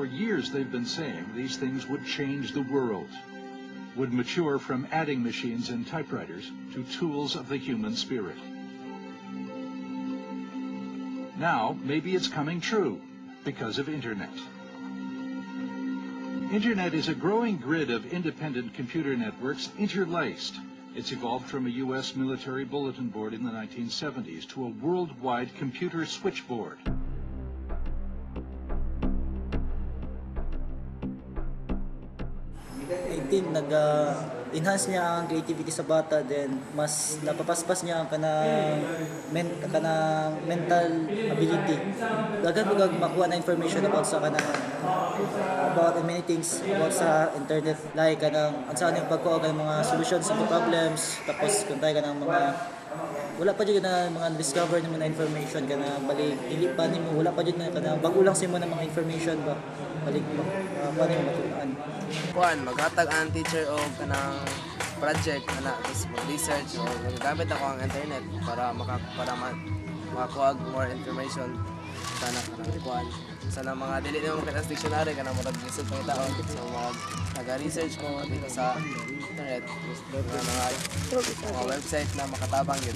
for years they've been saying these things would change the world, would mature from adding machines and typewriters to tools of the human spirit. Now, maybe it's coming true because of Internet. Internet is a growing grid of independent computer networks interlaced. It's evolved from a U.S. military bulletin board in the 1970s to a worldwide computer switchboard. I think nag-enhance niya ang creativity sa bata, then mas napapaspas niya ang kanang mental ability. Dagan mo makuha na information about many things about sa internet, like kanang saan yung pagkuha ng mga solutions sa problems, tapos kung tayo kanang mga wala pa dyan na mga discover ng mga information kana balik dili pa nimo wala pa dyan na kanang bago lang sa mo ng mga information ba balik paano mo matunan maghatag ang teacher o kanang project ana tapos mag-research o gamit ako ang internet para makakuha more information sana kanang sana mga dili nimo makita sa dictionary kanang murag lisod ng tao so nag-research ko dito sa internet mga website na makatabang yun.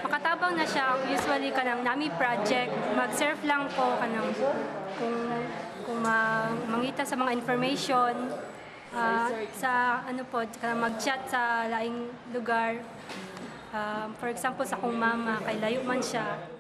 Makatabang na siya, usually kanang nami project, mag-surf lang ko kanang kung mangita sa mga information sa ano po, kanang mag-chat sa laing lugar. For example, sa kong mama, kay layo man siya.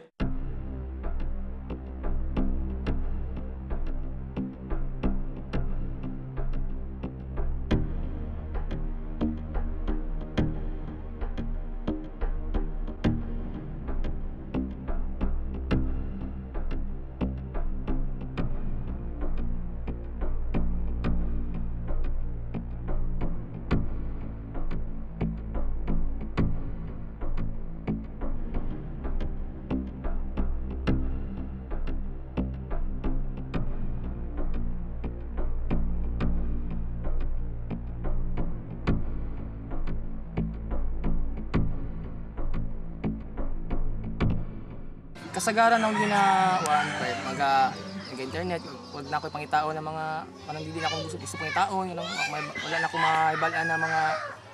Kasagaran ng ginawan kahit mag-internet, wag na ako pangitao ng mga parang hindi na ako gusto pangitao, wala na ako maibalaan ng mga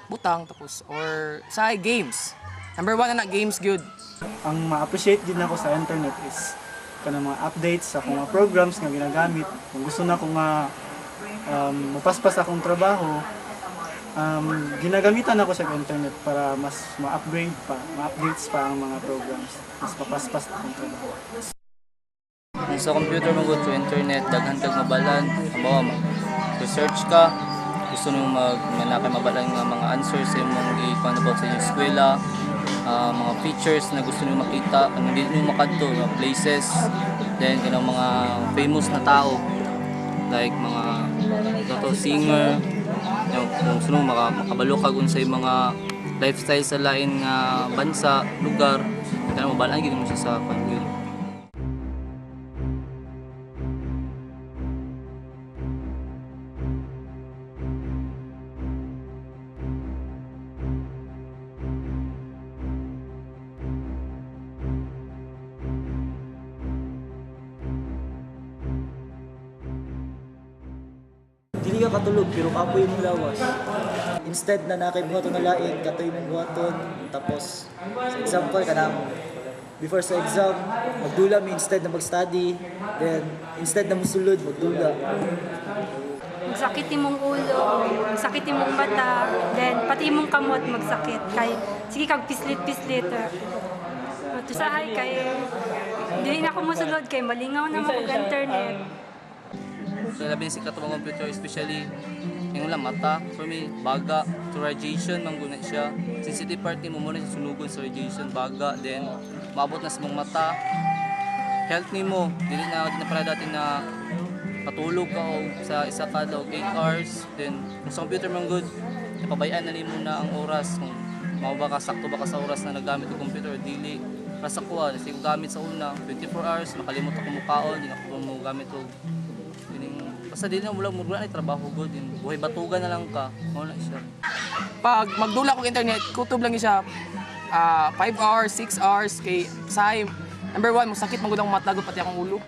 butang tapos or sa games. Number 1 na games good. Ang ma-appreciate din ako sa internet is kanang mga updates sa mga programs nga ginagamit. Kung gusto na ko nga mapaspas akong trabaho, ginagamitan ako sa internet para mas ma-upgrade pa, ma-updates pa ang mga programs. Mas mapaspas akong trabaho. Sa computer mo sa internet, daghantag mabalan, halimbawa mag-research ka, gusto nyo manakay mabalan nga mga answers sa imong i-find about sa inyong eskwela, mga features na gusto nyo makita, kung hindi nyo makadto, mga places, then mga famous na tao, like mga singer, kung gusto nyo makabalo ka kung sa mga lifestyle sa lain nga bansa, lugar, kaya mabalaan gano'n mo siya sa pag-yun. Dili ka katulog pero kapoy mo lawas. Instead na nakaibuhaton na lain, katoy mong buhaton. Tapos, sa example, before sa exam, magdula mi instead na mag-study. Then, instead na musulod, magdula. Magsakit imong ulo, magsakit imong mata, then pati imong kamot magsakit. Kay, sige kag pislit-pislit. Tusahay kay, dili na ako musulod kay malingaw na mag-internet. So labi si katong computer, especially yung mata, for me, baga, to radiation, mangguna siya. Sensitive part mo muna siya sunugon sa radiation, baga, then maabot na sa mong mata. Health ni mo, dili na para dati na patulog ka o sa isa ka daw 8 hours. Then kung sa computer man good, napabayaan na nimo na ang oras, kung mao ba ka sakto ba ka sa oras na nagamit ng computer, dili. Para sa kuha, kasi kung gamit sa una, 24 hours, makalimot ako mukaon, hindi ako mo gamit o basta din na mula na trabaho good din. Buhay batugan na lang ka. Wala siya. Pag magdula ko internet, kutob lang siya 5 hours, 6 hours kay say number 1 mo sakit magud ang mata pati akong ulo.